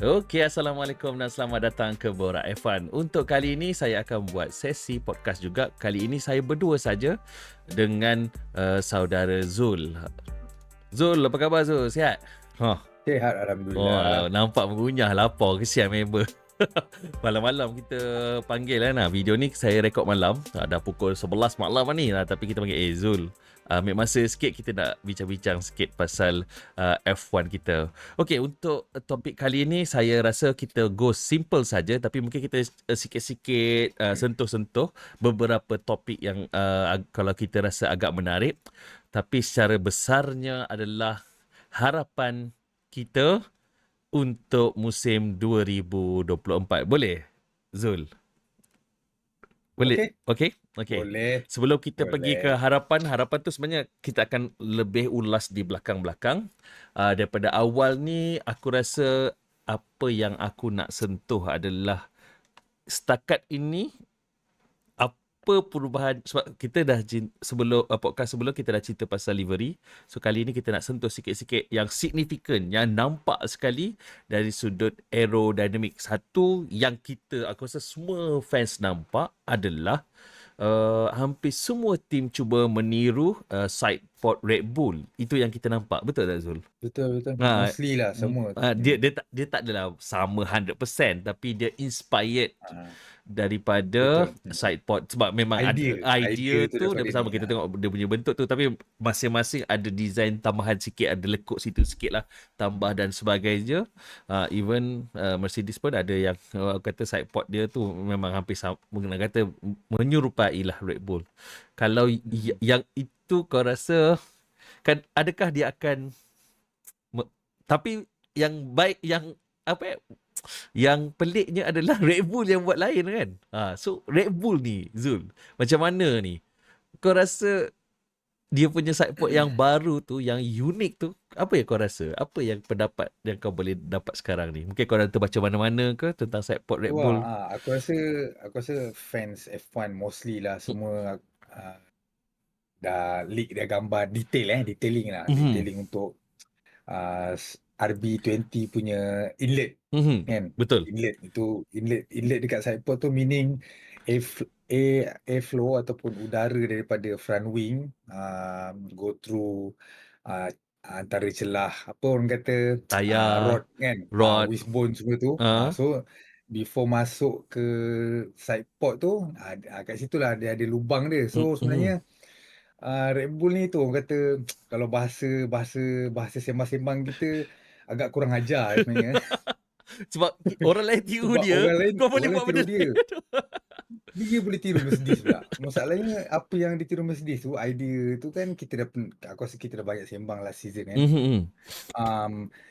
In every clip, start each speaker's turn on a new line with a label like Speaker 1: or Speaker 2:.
Speaker 1: Okey, Assalamualaikum dan selamat datang ke Borak F1. Untuk kali ini saya akan buat sesi podcast juga. Kali ini saya berdua saja dengan saudara Zul. Zul, apa khabar Zul? Sihat? Hah.
Speaker 2: Sihat
Speaker 1: Oh,
Speaker 2: Alhamdulillah.
Speaker 1: nampak mengunyah lapar. Kesian member. Malam-malam kita panggil kan. Video ni saya rekod malam. Dah pukul 11 malam ni. Tapi kita panggil, Zul, ambil masa sikit, kita nak bincang-bincang sikit pasal F1 kita. Okey, untuk topik kali ni saya rasa kita go simple saja, tapi mungkin kita sikit-sikit sentuh-sentuh beberapa topik yang kalau kita rasa agak menarik. Tapi secara besarnya adalah harapan kita untuk musim 2024. Boleh, Zul? Boleh?
Speaker 2: Okey,
Speaker 1: Okey? Okey.
Speaker 2: boleh,
Speaker 1: Sebelum kita pergi ke
Speaker 2: boleh.
Speaker 1: harapan tu sebenarnya kita akan lebih ulas di belakang-belakang. Daripada awal ni, aku rasa apa yang aku nak sentuh adalah setakat ini, apa perubahan, sebab kita dah sebelum podcast sebelum kita dah cerita pasal livery. So kali ni kita nak sentuh sikit-sikit yang signifikan, yang nampak sekali dari sudut aerodynamic. Satu yang aku rasa semua fans nampak adalah hampir semua tim cuba meniru side pod Red Bull. Itu yang kita nampak. Betul tak, Zul?
Speaker 2: Betul.
Speaker 1: Ha,
Speaker 2: Mostly lah semua.
Speaker 1: dia tak adalah sama 100%, tapi dia inspired
Speaker 2: Ah,
Speaker 1: daripada
Speaker 2: betul.
Speaker 1: side pod, sebab memang
Speaker 2: Idea
Speaker 1: idea
Speaker 2: tu
Speaker 1: tu dah
Speaker 2: daripada
Speaker 1: bersama.
Speaker 2: ni.
Speaker 1: Kita tengok dia punya bentuk tu, tapi masing-masing ada design tambahan sikit, ada lekuk situ sikit lah, tambah dan sebagainya. Even Mercedes pun ada yang kata side pod dia tu memang hampir sama, kata menyerupai lah Red Bull. Kalau yang itu kau rasa, kan adakah dia akan tapi yang baik, yang apa, yang peliknya adalah Red Bull yang buat lain kan. So Red Bull ni, Zul, macam mana ni? Kau rasa dia punya sidepod yang baru tu, yang unik tu, apa yang kau rasa? Apa yang pendapat yang kau boleh dapat sekarang ni? Mungkin kau dah terbaca mana-mana ke tentang sidepod Red
Speaker 2: Wah,
Speaker 1: Bull?
Speaker 2: aku rasa fans F1 mostly lah semua ah, dah leak dia gambar detailing lah,
Speaker 1: Mhm.
Speaker 2: detailing untuk RB20 punya inlet kan.
Speaker 1: Betul.
Speaker 2: Inlet dekat sidepod tu meaning airflow ataupun udara daripada front wing go through uh, antara celah apa orang kata
Speaker 1: Tayar,
Speaker 2: rod kan,
Speaker 1: rod.
Speaker 2: wishbone semua tu.
Speaker 1: Ah.
Speaker 2: So before masuk ke sidepod tu, kat situlah dia ada lubang dia. So
Speaker 1: Mhm.
Speaker 2: sebenarnya Red Bull ni tu orang kata kalau bahasa bahasa bahasa sembang-sembang kita agak kurang ajar sebenarnya.
Speaker 1: Sebab orang lain tiru
Speaker 2: Sebab
Speaker 1: dia, kau boleh
Speaker 2: orang lain
Speaker 1: buat
Speaker 2: tiru
Speaker 1: benda
Speaker 2: dia.
Speaker 1: lain.
Speaker 2: Dia boleh tiru Mercedes pula. Masalahnya apa yang ditiru Mercedes tu, idea tu kan kita dah aku rasa kita dah banyak sembang last season kan.
Speaker 1: Mhm.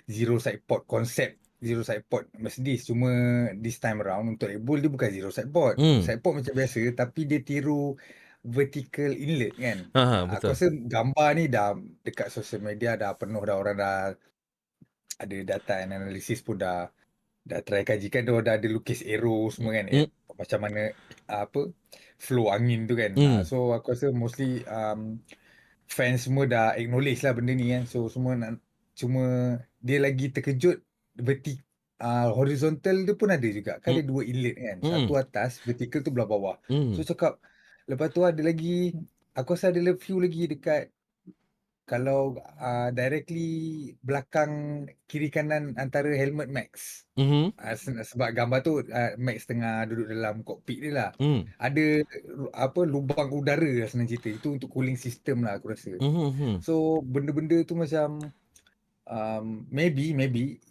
Speaker 2: Zero side pod konsep zero side pod Mercedes, cuma this time around untuk Red Bull dia bukan zero side pod.
Speaker 1: Hmm.
Speaker 2: Side pod macam biasa tapi dia tiru vertical inlet kan. Aku
Speaker 1: Betul.
Speaker 2: rasa gambar ni dah dekat social media dah penuh dah, orang dah ada data analysis pun dah try kaji kan, dia dah ada lukis arrow semua kan,
Speaker 1: Hmm.
Speaker 2: macam mana apa flow angin tu kan.
Speaker 1: Hmm.
Speaker 2: So aku rasa mostly fans semua dah acknowledge lah benda ni kan. So semua nak, cuma dia lagi terkejut horizontal dia pun ada juga kan,
Speaker 1: Hmm.
Speaker 2: ada dua inlet kan,
Speaker 1: Hmm.
Speaker 2: satu atas vertical tu belah bawah. So
Speaker 1: Hmm.
Speaker 2: cakap lepas tu ada lagi, aku rasa ada few lagi dekat kalau directly belakang kiri kanan antara helmet Max.
Speaker 1: Mhm.
Speaker 2: Sebab gambar tu Max tengah duduk dalam kokpit dia lah.
Speaker 1: Hmm.
Speaker 2: Ada apa lubang udara lah senang cerita. Itu untuk cooling system lah aku rasa.
Speaker 1: Mhm.
Speaker 2: So benda-benda tu macam maybe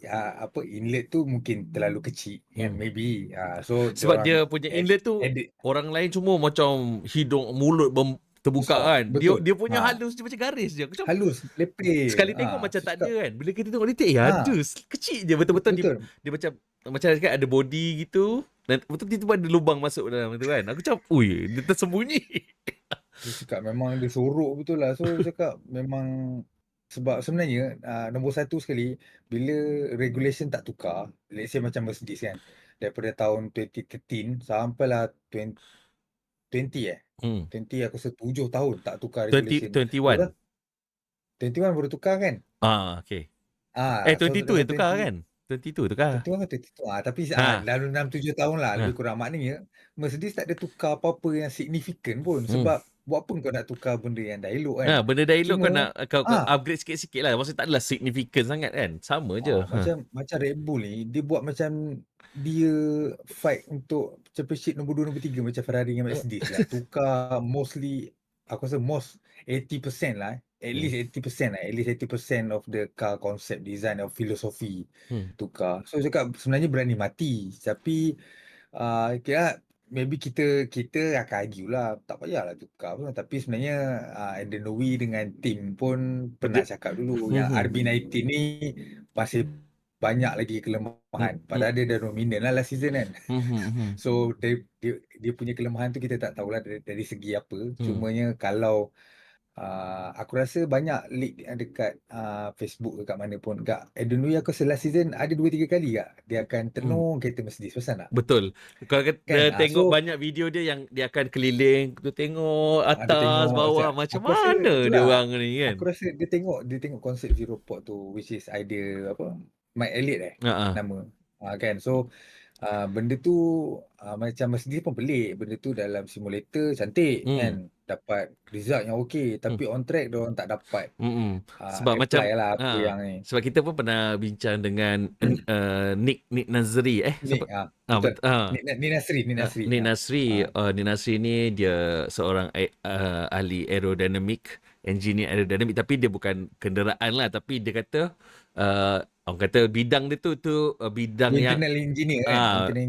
Speaker 2: apa inlet tu mungkin terlalu kecil kan,
Speaker 1: Hmm.
Speaker 2: maybe. So dia
Speaker 1: Sebab
Speaker 2: orang
Speaker 1: dia punya inlet tu,
Speaker 2: edit.
Speaker 1: orang lain semua macam hidung, mulut terbuka
Speaker 2: Besar,
Speaker 1: kan. Dia
Speaker 2: betul.
Speaker 1: dia punya halus, dia macam garis je. Aku macam
Speaker 2: Halus, lepeh.
Speaker 1: sekali tengok macam
Speaker 2: So
Speaker 1: tak ada
Speaker 2: cakap,
Speaker 1: kan. Bila kita tengok detail, ada.
Speaker 2: ha,
Speaker 1: Kecil je betul-betul.
Speaker 2: betul.
Speaker 1: Dia macam cakap ada body gitu. Dan betul tiba-tiba ada lubang masuk dalam tu kan. Aku macam, ui, dia tersembunyi.
Speaker 2: Dia cakap memang dia sorok betul lah. So dia cakap memang sebab sebenarnya nombor satu sekali, bila regulation tak tukar, let's say macam Mercedes kan, daripada tahun 2013 sampailah 20
Speaker 1: Hmm.
Speaker 2: 20 aku rasa 7 tahun tak tukar
Speaker 1: 20,
Speaker 2: regulation.
Speaker 1: 21.
Speaker 2: Diorang 21 baru tukar kan?
Speaker 1: Okay.
Speaker 2: So
Speaker 1: 22
Speaker 2: dengan
Speaker 1: yang tukar kan? 22 tu kah?
Speaker 2: Tentu kan tentu tapi
Speaker 1: Ha.
Speaker 2: dalam 6-7 tahun lah lebih
Speaker 1: Ha.
Speaker 2: kurang. Maknanya Mercedes tak ada tukar apa-apa yang signifikan pun,
Speaker 1: Hmm.
Speaker 2: sebab buat apa kau nak tukar benda yang dah elok kan.
Speaker 1: Benda dah elok
Speaker 2: Cuma
Speaker 1: kau nak kau
Speaker 2: ah,
Speaker 1: upgrade sikit-sikit lah. Maksudnya tak adalah signifikan sangat kan. Sama je. Ha.
Speaker 2: macam Red Bull ni dia buat macam dia fight untuk championship nombor 2 nombor 3 macam Ferrari dengan Mercedes lah. Tukar mostly, aku rasa most 80% lah, at
Speaker 1: Hmm.
Speaker 2: least 80% lah, at least 80% of the car concept design of philosophy
Speaker 1: Hmm.
Speaker 2: tukar. So cakap sebenarnya berani mati, tapi kira maybe kita kita akan argue lah, tak payahlah tukar pun. Tapi sebenarnya Adrian Newey dengan tim pun pernah
Speaker 1: Betul.
Speaker 2: cakap dulu
Speaker 1: Hmm.
Speaker 2: yang
Speaker 1: Hmm.
Speaker 2: RB19 ni masih banyak lagi
Speaker 1: Hmm.
Speaker 2: kelemahan.
Speaker 1: Hmm.
Speaker 2: Padahal dia dah dominan lah last season kan.
Speaker 1: Hmm. Hmm.
Speaker 2: So dia punya kelemahan tu kita tak tahulah dari segi apa.
Speaker 1: Hmm.
Speaker 2: Cumanya kalau aku rasa banyak leak yang dekat Facebook ke kat mana pun. Kat Adrian Newey aku rasa last season ada 2-3 kali kak dia akan
Speaker 1: Hmm.
Speaker 2: tenung kereta Mercedes. Pasal tak?
Speaker 1: Betul. Kalau
Speaker 2: Kan?
Speaker 1: kita tengok
Speaker 2: So
Speaker 1: banyak video dia yang dia akan keliling, tu tengok
Speaker 2: dia
Speaker 1: atas,
Speaker 2: tengok
Speaker 1: bawah, macam
Speaker 2: aku rasa
Speaker 1: mana dia
Speaker 2: itulah.
Speaker 1: orang ni kan.
Speaker 2: Aku rasa dia tengok konsep Zero Pod tu, which is idea apa? Mike Elliott
Speaker 1: Ha.
Speaker 2: nama. Kan. So benda tu macam Mercedes pun pelik. Benda tu dalam simulator cantik
Speaker 1: Hmm.
Speaker 2: kan. Dapat result yang okey,
Speaker 1: Hmm.
Speaker 2: tapi on track dia orang tak dapat
Speaker 1: Sebab macam
Speaker 2: apply lah apa yang ni.
Speaker 1: sebab kita pun pernah bincang dengan Nick Nazri
Speaker 2: Nick
Speaker 1: siapa
Speaker 2: betul.
Speaker 1: bet-
Speaker 2: Nick Nasri, Nick Nasri.
Speaker 1: Nick Nasri
Speaker 2: Ah,
Speaker 1: Nick Nasri ni dia seorang ahli aerodynamic, engineer aerodynamic, tapi dia bukan kenderaan lah, tapi dia kata orang kata bidang dia tu bidang
Speaker 2: wind
Speaker 1: yang
Speaker 2: tunnel engineer kan,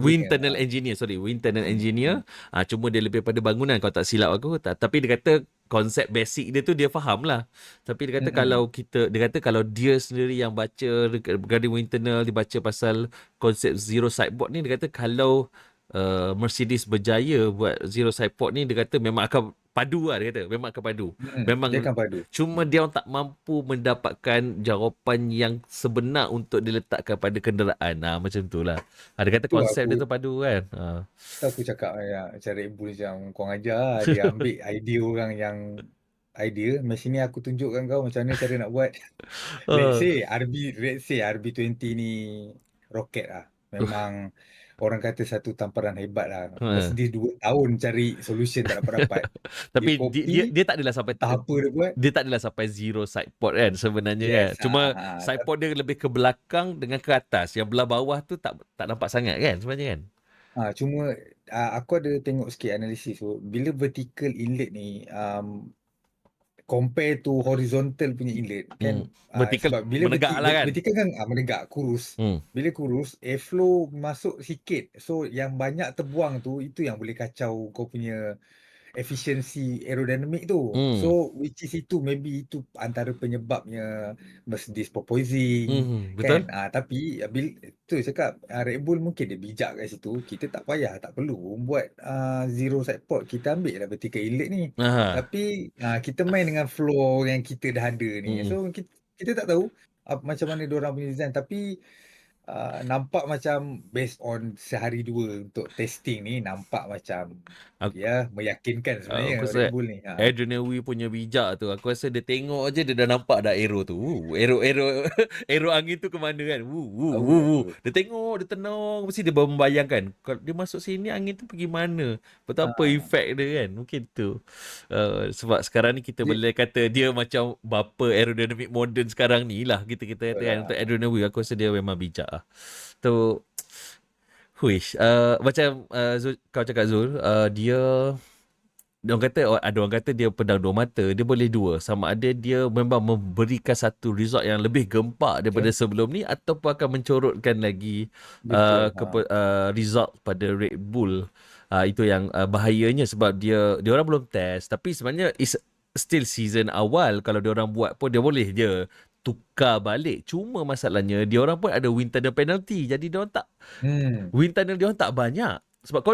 Speaker 2: wind tunnel
Speaker 1: wind
Speaker 2: engineer.
Speaker 1: tunnel engineer, wind tunnel engineer. Cuma dia lebih pada bangunan kalau tak silap aku. Tapi dia kata konsep basic dia tu dia faham lah. Tapi dia kata
Speaker 2: Mm-mm.
Speaker 1: dia kata kalau dia sendiri yang baca regarding wind tunnel, dia baca pasal konsep zero sideboard ni, dia kata kalau Mercedes berjaya buat zero sideboard ni, dia kata memang akan padu lah, dia kata memang akan padu.
Speaker 2: Dia
Speaker 1: Memang
Speaker 2: akan padu.
Speaker 1: cuma dia orang tak mampu mendapatkan jawapan yang sebenar untuk diletakkan pada kenderaan. Macam tu lah. Dia kata
Speaker 2: Tu
Speaker 1: konsep
Speaker 2: aku
Speaker 1: dia tu padu kan.
Speaker 2: tu aku cakap macam Red Bull macam kau ajar lah. Dia ambil idea orang yang idea. Macam ni aku tunjukkan kau macam mana cara nak buat.
Speaker 1: Uh,
Speaker 2: Let's say RB20 ni roket lah. Memang orang kata satu tamparan hebat lah.
Speaker 1: uh.
Speaker 2: Mercedes 2 tahun cari solution tak dapat-dapat. Dia
Speaker 1: Tapi dia,
Speaker 2: copy,
Speaker 1: dia tak adalah sampai
Speaker 2: entah apa dia buat.
Speaker 1: dia tak adalah sampai zero side port kan sebenarnya kan.
Speaker 2: Yes.
Speaker 1: Cuma side port dia lebih ke belakang dengan ke atas. Yang belah bawah tu tak nampak sangat kan sebenarnya kan.
Speaker 2: Cuma aku ada tengok sikit analisis tu. Bila vertical inlet ni compare to horizontal punya inlet kan,
Speaker 1: Vertical
Speaker 2: sebab bila
Speaker 1: menegak lah kan.
Speaker 2: vertical kan menegak kurus.
Speaker 1: Hmm.
Speaker 2: Bila kurus airflow masuk sikit, so yang banyak terbuang tu itu yang boleh kacau kau punya efisiensi aerodinamik tu. So which is itu maybe itu antara penyebabnya Mercedes porpoising
Speaker 1: Betul.
Speaker 2: kan. Tapi tu cakap Red Bull mungkin dia bijak kat situ. Kita tak payah, tak perlu buat zero side port. Kita ambil lah vertical inlet ni.
Speaker 1: Aha.
Speaker 2: Tapi kita main dengan floor yang kita dah ada ni.
Speaker 1: Hmm.
Speaker 2: So kita tak tahu macam mana diorang punya design. Tapi nampak macam based on sehari dua untuk testing ni, nampak macam
Speaker 1: Aku,
Speaker 2: meyakinkan sebenarnya
Speaker 1: aku
Speaker 2: Red
Speaker 1: rasa
Speaker 2: Bull ni.
Speaker 1: Adrian Newey punya bijak tu. Aku rasa dia tengok aje dia dah nampak dah arrow tu. Arrow arrow angin tu ke mana kan. Dia tengok, dia tenung, mesti dia membayangkan kalau dia masuk sini angin tu pergi mana. Betapa
Speaker 2: Ah,
Speaker 1: efek dia kan. Mungkin tu. Sebab sekarang ni kita
Speaker 2: dia,
Speaker 1: boleh kata dia macam bapa aerodynamic modern sekarang ni lah. Kita kata kan. Untuk
Speaker 2: lah.
Speaker 1: Adrian Newey aku rasa dia memang bijak lah. Tu Huish, macam kau cakap Zul, ada orang kata dia pedang dua mata, dia boleh dua. Sama ada dia memang memberikan satu result yang lebih gempak daripada
Speaker 2: Betul.
Speaker 1: sebelum ni ataupun akan mencorotkan lagi
Speaker 2: Betul.
Speaker 1: result pada Red Bull. Itu yang bahayanya sebab dia orang belum test, tapi sebenarnya is still season awal. Kalau dia orang buat pun dia boleh je tukar balik. Cuma masalahnya dia orang pun ada wind tunnel penalty. Jadi dia orang tak wind tunnel dia orang tak banyak. Sebab
Speaker 2: Itu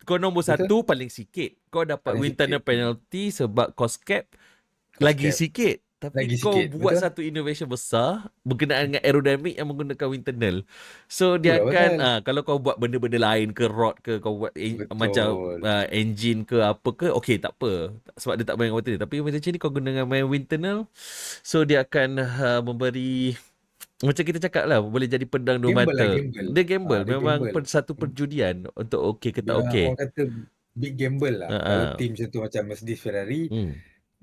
Speaker 1: kau nombor
Speaker 2: betul.
Speaker 1: satu paling sikit. Kau dapat
Speaker 2: Paling
Speaker 1: wind tunnel
Speaker 2: sikit.
Speaker 1: penalty sebab cost cap
Speaker 2: Cost
Speaker 1: lagi
Speaker 2: cap.
Speaker 1: sikit. Tapi
Speaker 2: Lagi
Speaker 1: kau
Speaker 2: sikit.
Speaker 1: buat
Speaker 2: Betul.
Speaker 1: satu innovation besar berkenaan dengan aerodynamic yang menggunakan wind tunnel. So dia
Speaker 2: Itulah
Speaker 1: akan
Speaker 2: pasal.
Speaker 1: kalau kau buat benda-benda lain ke rod ke kau buat macam
Speaker 2: Betul.
Speaker 1: engine ke apa ke, okey tak apa. Sebab dia tak main wind tunnel. Tapi macam ni kau guna dengan main wind tunnel, so dia akan memberi Macam kita cakap lah, boleh jadi pedang dua
Speaker 2: Gamble lah,
Speaker 1: mata.
Speaker 2: gamble.
Speaker 1: Dia gamble,
Speaker 2: Dia
Speaker 1: memang
Speaker 2: gamble.
Speaker 1: satu perjudian untuk okey ke tak
Speaker 2: Dia
Speaker 1: okey.
Speaker 2: orang kata big gamble lah. Kalau
Speaker 1: Ha.
Speaker 2: team macam tu macam Mercedes, Ferrari,
Speaker 1: Hmm.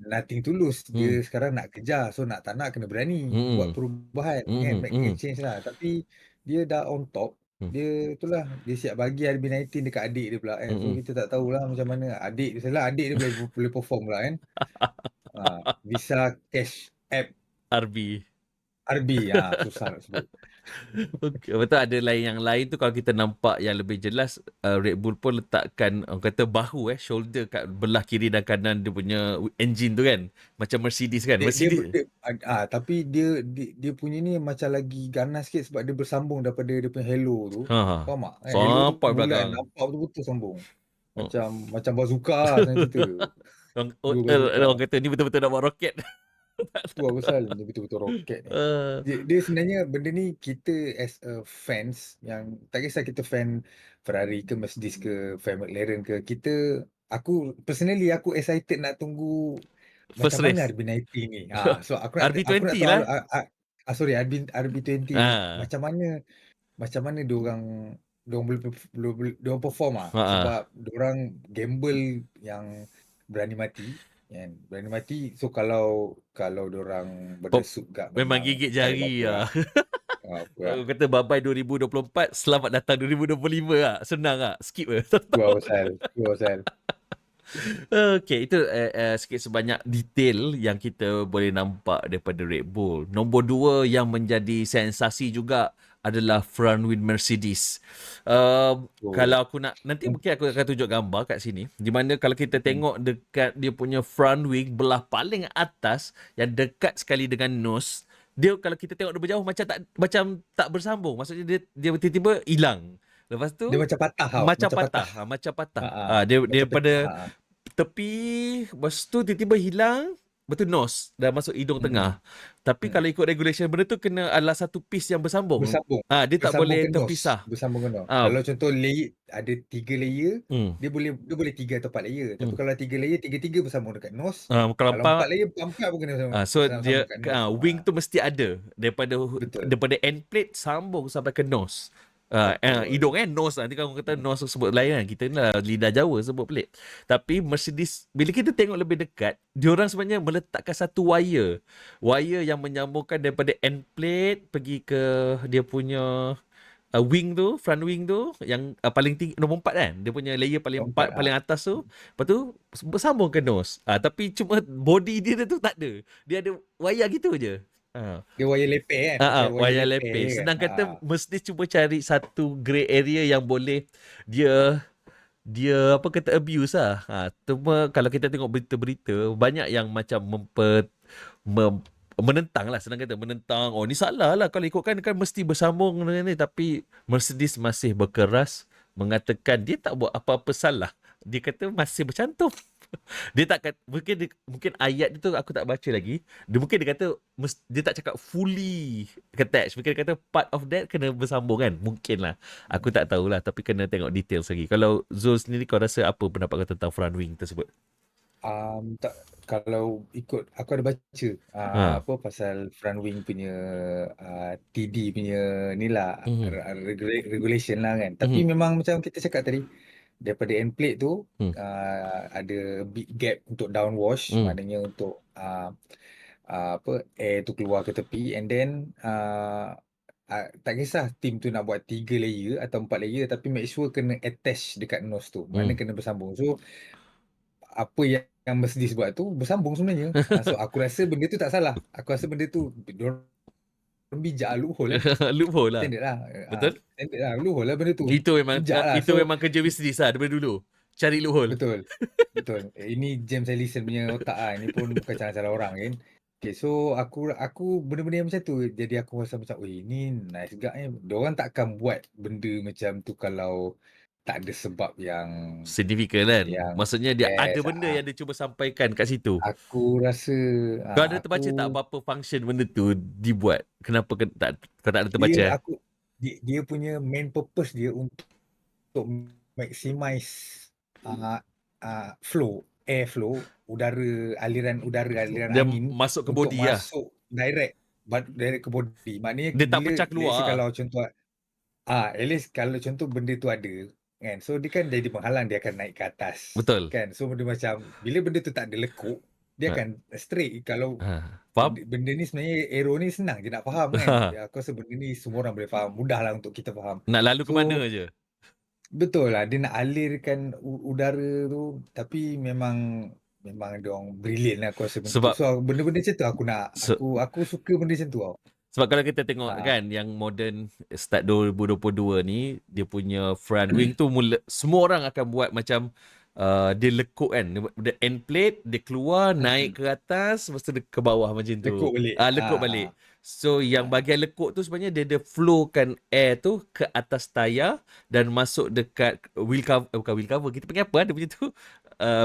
Speaker 2: nothing to lose. Dia
Speaker 1: Hmm.
Speaker 2: sekarang nak kejar. So nak tak nak kena berani buat
Speaker 1: Hmm.
Speaker 2: perubahan kan,
Speaker 1: Hmm.
Speaker 2: make a
Speaker 1: Hmm.
Speaker 2: change lah. Tapi dia dah on top.
Speaker 1: Hmm.
Speaker 2: Dia itulah, dia siap bagi RB19 dekat adik dia pula kan. So
Speaker 1: Hmm.
Speaker 2: kita tak tahulah macam mana adik dia, salah adik dia boleh perform pula kan. Visa Cash App
Speaker 1: RB.
Speaker 2: RB, susah nak sebut.
Speaker 1: Okay. Betul, ada yang lain tu kalau kita nampak yang lebih jelas, Red Bull pun letakkan orang kata bahu shoulder kat belah kiri dan kanan dia punya engine tu kan. Macam Mercedes kan. Mercedes.
Speaker 2: Tapi dia punya ni macam lagi ganas sikit sebab dia bersambung daripada dia punya halo tu.
Speaker 1: Ha.
Speaker 2: Faham tak? Halo tu
Speaker 1: Sampai
Speaker 2: bulat,
Speaker 1: belakang.
Speaker 2: nampak betul-betul sambung.
Speaker 1: Oh.
Speaker 2: Macam bazooka lah senang cerita. Dua bazooka.
Speaker 1: Orang kata ni betul-betul nak buat roket.
Speaker 2: Tu lah pasal dia betul-betul roket ni.
Speaker 1: Uh,
Speaker 2: Dia sebenarnya benda ni kita as a fans yang tak kisah kita fan Ferrari ke Mercedes ke fan McLaren ke, aku personally aku excited nak tunggu
Speaker 1: First
Speaker 2: macam mana
Speaker 1: race.
Speaker 2: RB19 ni. So aku nak
Speaker 1: RB20
Speaker 2: tahu
Speaker 1: lah.
Speaker 2: sorry, RB20 ni
Speaker 1: Ah.
Speaker 2: macam mana diorang diorang perform
Speaker 1: Ha.
Speaker 2: sebab diorang gamble yang berani mati kan, berani mati. So kalau diorang berdesut gak
Speaker 1: Memang
Speaker 2: memang
Speaker 1: gigit
Speaker 2: tak ada
Speaker 1: jari
Speaker 2: apa-apa lah.
Speaker 1: lah.
Speaker 2: Tak ada apa lah.
Speaker 1: Kata bye-bye 2024, selamat datang 2025 lah. Senang lah. Skip lah.
Speaker 2: Tu lah pasal.
Speaker 1: Okay, itu sikit sebanyak detail yang kita boleh nampak daripada Red Bull. Nombor 2 yang menjadi sensasi juga adalah front wheel Mercedes. Kalau aku nak, nanti mungkin aku akan tunjuk gambar kat sini. Di mana kalau kita tengok dekat dia punya front wing belah paling atas yang dekat sekali dengan nose, dia kalau kita tengok dari jauh macam tak bersambung. Maksudnya dia tiba-tiba hilang. Lepas tu
Speaker 2: Dia macam patah tau,
Speaker 1: macam
Speaker 2: macam patah.
Speaker 1: patah, macam patah. Dia
Speaker 2: Macam
Speaker 1: pada
Speaker 2: pecah.
Speaker 1: tepi, lepas tu tiba-tiba hilang, betul nose dah masuk hidung tengah. Tapi kalau ikut regulation, benda tu kena adalah satu piece yang bersambung.
Speaker 2: Bersambung.
Speaker 1: Dia tak
Speaker 2: Bersambung
Speaker 1: boleh
Speaker 2: ke nose.
Speaker 1: terpisah.
Speaker 2: Bersambung ke nose.
Speaker 1: Ah,
Speaker 2: Kalau contoh layer, ada 3 layer,
Speaker 1: hmm.
Speaker 2: dia boleh 3 atau 4 layer. Tapi kalau 3 layer, 3-3 bersambung dekat nose.
Speaker 1: Kalau
Speaker 2: Kalau 4
Speaker 1: empat,
Speaker 2: layer, 4 pun kena
Speaker 1: so
Speaker 2: sambung
Speaker 1: dia
Speaker 2: dekat nose.
Speaker 1: wing tu mesti ada
Speaker 2: Betul.
Speaker 1: daripada end plate sambung sampai ke nose.
Speaker 2: Betul.
Speaker 1: Hidung nose, nanti kalau kata nose sebut lain kan, kita ni lah lidah Jawa sebut pelik. Tapi Mercedes, bila kita tengok lebih dekat, diorang sebenarnya meletakkan satu wire yang menyambungkan daripada end plate pergi ke dia punya wing tu, front wing tu yang paling tinggi, nombor 4 kan, dia punya layer paling 4 paling atas tu. Lepas tu bersambung ke nose. Tapi cuma body dia tu tak ada, dia ada wire gitu je.
Speaker 2: Dia wire lepeh kan, pakai wire
Speaker 1: Wayar
Speaker 2: lepeh
Speaker 1: lepeh.
Speaker 2: kan.
Speaker 1: Senang kata, mesti cuba cari satu grey area yang boleh dia apa kata abuse lah. Cuma kalau kita tengok berita-berita, banyak yang macam menentang lah, senang kata menentang. Oh, ni salah lah kalau ikutkan kan mesti bersambung dengan ni. Tapi Mercedes masih berkeras mengatakan dia tak buat apa-apa salah. Dia kata masih bercantum. Dia tak kata, mungkin ayat dia tu aku tak baca lagi. Dia kata dia tak cakap fully attached. Mungkin dia kata part of that kena bersambung kan. Mungkin lah. Aku tak tahulah, tapi kena tengok details lagi. Kalau Zul sendiri, kau rasa apa pendapat kau tentang front wing tersebut?
Speaker 2: Tak, kalau ikut aku ada baca apa pasal front wing punya TD punya ni lah, regulation lah kan. Tapi memang macam kita cakap tadi, daripada end plate tu ada big gap untuk downwash, maknanya untuk air tu keluar ke tepi, and then tak kisah team tu nak buat 3 layer atau 4 layer, tapi make sure kena attach dekat nose tu, mana kena bersambung. So apa yang Mercedes buat tu bersambung sebenarnya. So aku rasa benda tu tak salah. Aku rasa benda tu diorang bijak, loophole
Speaker 1: Loophole lah.
Speaker 2: Standard lah.
Speaker 1: Betul?
Speaker 2: Standard lah. Loophole lah benda tu.
Speaker 1: Itu memang
Speaker 2: Bijak lah. So
Speaker 1: kerja Mercedes lah daripada dulu. Cari loophole.
Speaker 2: betul. Ini James Allison punya otak lah. Ini pun bukan salah orang kan. Okay, so aku benda-benda yang macam tu, jadi aku rasa macam, ni nice gak ni. Diorang takkan buat benda macam tu kalau tak ada sebab yang
Speaker 1: Signifikan kan? Maksudnya dia ada
Speaker 2: yes.
Speaker 1: benda yang dia cuba sampaikan kat situ.
Speaker 2: Aku rasa
Speaker 1: Kau ada terbaca tak apa function benda tu dibuat? Kenapa kau tak ada terbaca?
Speaker 2: Dia punya main purpose dia untuk maximize air flow, aliran
Speaker 1: Dia
Speaker 2: angin
Speaker 1: masuk ke
Speaker 2: untuk
Speaker 1: body lah.
Speaker 2: masuk direct direct ke body. Maknanya
Speaker 1: Dia tak
Speaker 2: bila
Speaker 1: pecah keluar
Speaker 2: let's say
Speaker 1: lah.
Speaker 2: kalau contoh at least kalau contoh benda tu ada kan, so dia kan jadi penghalang, dia akan naik ke atas
Speaker 1: Betul.
Speaker 2: kan. So dia macam bila benda tu tak ada lekuk, dia
Speaker 1: Ha,
Speaker 2: akan straight. Kalau
Speaker 1: faham?
Speaker 2: benda ni sebenarnya arrow ni senang je nak faham kan. Ya, aku rasa benda ni semua orang boleh faham, mudahlah untuk kita faham.
Speaker 1: Nak lalu ke mana
Speaker 2: So
Speaker 1: je.
Speaker 2: betul lah, dia nak alirkan udara tu, tapi memang memang dia orang brilliant lah aku rasa benda tu.
Speaker 1: Sebab
Speaker 2: So benda-benda macam tu aku nak,
Speaker 1: se-
Speaker 2: aku suka benda macam tu tau.
Speaker 1: Sebab kalau kita tengok
Speaker 2: Ha.
Speaker 1: kan yang modern start 2022 ni, dia punya front wing tu mula semua orang akan buat macam dia lekuk kan. Dia end plate, dia keluar, naik ke atas, lepas tu dia ke bawah macam
Speaker 2: Lekuk
Speaker 1: tu.
Speaker 2: balik.
Speaker 1: Lekuk balik. So yang
Speaker 2: Ha.
Speaker 1: bahagian lekuk tu sebenarnya dia flowkan air tu ke atas tayar dan masuk dekat wheel cover, bukan wheel cover, kita panggil apa dia punya tu?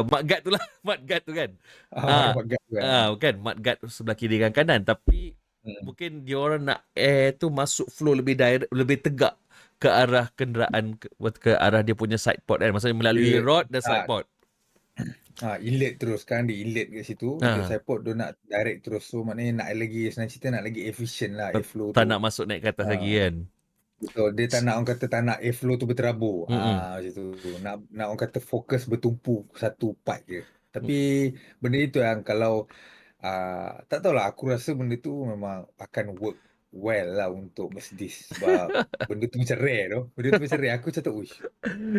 Speaker 1: Mudguard tu lah, mudguard tu kan. Ah,
Speaker 2: Mak gad tu kan.
Speaker 1: kan mudguard sebelah kiri dan kanan, tapi
Speaker 2: Hmm.
Speaker 1: mungkin dia orang nak air tu masuk flow lebih direct, lebih tegak ke arah kenderaan, ke arah dia punya side pod kan. Maksudnya melalui
Speaker 2: Dia
Speaker 1: rod dan side
Speaker 2: ah,
Speaker 1: pod.
Speaker 2: inlet terus. Sekarang dia inlet kat situ. Inlet
Speaker 1: Ha,
Speaker 2: support dia nak direct terus. So maknanya nak lagi, senang cerita nak lagi efficient lah airflow
Speaker 1: tak
Speaker 2: tu.
Speaker 1: nak masuk naik ke atas lagi
Speaker 2: Ah,
Speaker 1: kan.
Speaker 2: betul. Dia tak nak, orang kata tak nak airflow tu berterabur.
Speaker 1: Mm-mm.
Speaker 2: Macam tu. Nak orang kata fokus bertumpu satu part je. Tapi benda itu yang kalau tak tahulah, aku rasa benda tu memang akan work well lah untuk Mercedes. Sebab benda tu macam rare tu. Benda tu macam rare. Aku macam tu, uish,